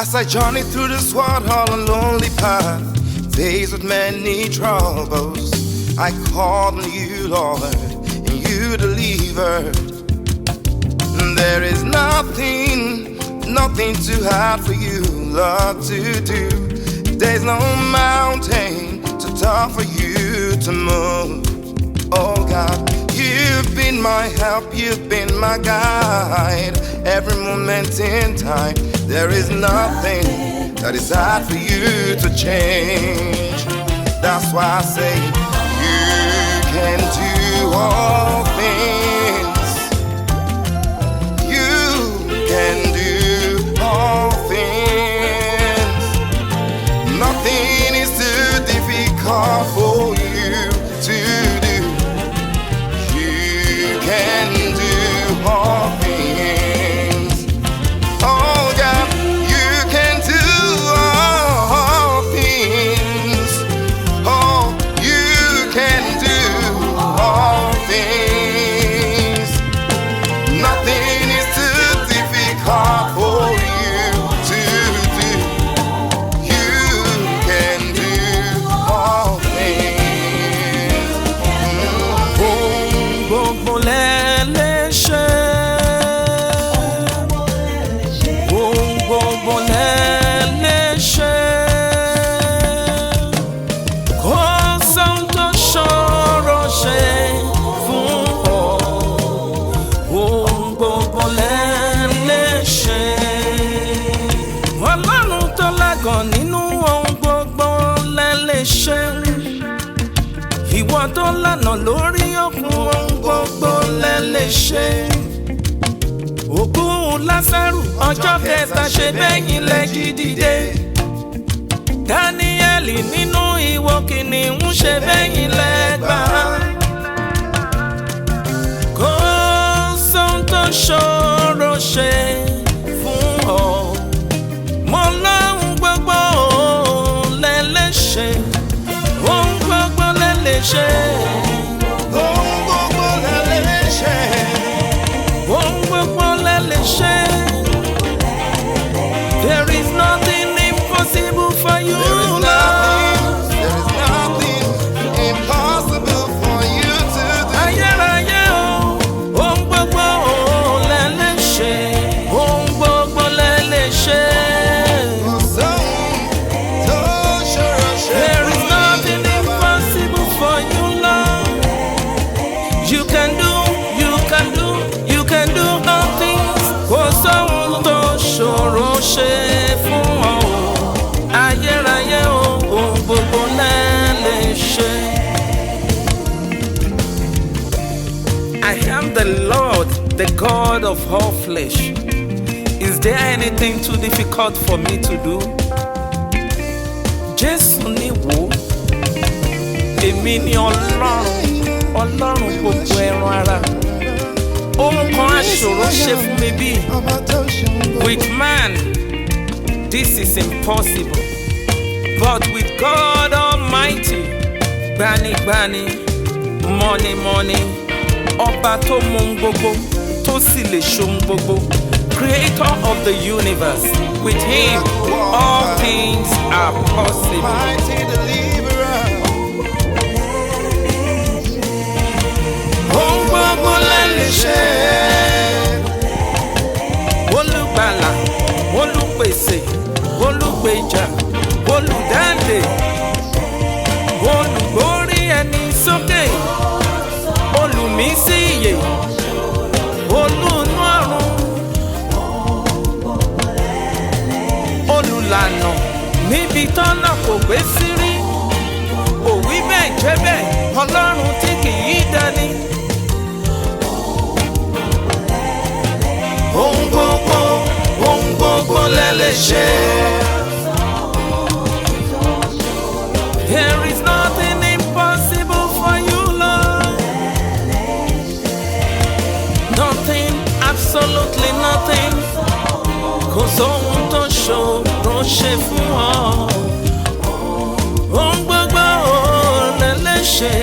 As I journey through this world on a lonely path, faced with many troubles, I called on you, Lord, and you delivered. There is nothing too hard for you, Lord, to do. There's no mountain too tall for you to move. Oh God, you've been my help, you've been my guide. Every moment in time, there is nothing that is hard for you to change. That's why I say, you can do all things. You can do all things. Nothing is too difficult for you to do. You can do all things. Oh God, you can do all things. Oh, you can do all things. Nothing is too difficult for you to do. You can do all things. Ohun gbogbo lẹ lè ṣe. Ohun gbogbo lẹ lè ṣe. Kò sóhun tó ṣòro ṣe fún ọ. Ohun gbogbo lẹ lè ṣe. Ọlọ́run tó lágàn nínú ohun gbogbo lẹ lè ṣe. Ìwọ tó lànà lórí òkun ohun gbogbo lẹ lè ṣe. Òkú Lásárù ọjọ́ kẹta ṣe bẹ́yìn lẹ jí dìde. Dáníẹ́lì nínú ìwọ kìnìún ṣe bẹ́yìn lẹ gbà. Kò sóhun tó ṣòro ṣe fún ọ. Mo lóhun gbogbo lẹ lè ṣe. Ohun gbogbo lẹ lè ṣe. Ohun gbogbo lẹ lè ṣe. Ohun gbogbo lẹ lè ṣe. There is nothing impossible for you, Lord. There is nothing impossible for you to do. Ayérayé o, ohun gbogbo lẹ lè ṣe. Ohun gbogbo lẹ lè ṣe. There is nothing impossible for you, Lord. You can do all things. Kò sóhun tó ṣòro ṣe fún ọ. Ayérayé o, ohun gbogbo lẹ lè ṣe. I am the Lord, the God of all flesh. Is there anything too difficult for me to do? Jésù ní wò, èmi ni Ọlọ́run gbogbo ẹran ara. Ohun kan aṣòro ṣe fún mi bí. With man, this is impossible. But with God Almighty, gbanigbani, mọ́nímọ́ní, ọba tó mọ ohun gbogbo, tó sì lè ṣohun gbogbo, creator of the universe, with him all things are possible. Mighty deliverer. Ohun gbogbo lẹ lè ṣe. Olùgbàlà, olùpèsè, olùgbèjà, olùdáǹdè, olùgbórí ẹni sókè, olùmísí ìyè, olùnú ọ̀run, olùlànà níbi tọ́nà kò gbé sí rí. Òwí bẹ́ẹ̀ jẹ́ bẹ́ẹ̀, Ọlọ́run tí kì í dání. Ohun gbogbo lẹ lè ṣe. There is nothing impossible for you, Lord. Nothing, absolutely nothing. Kò sóhun tó ṣòro ṣe fún ọ. Ohun gbogbo lẹ lè ṣe.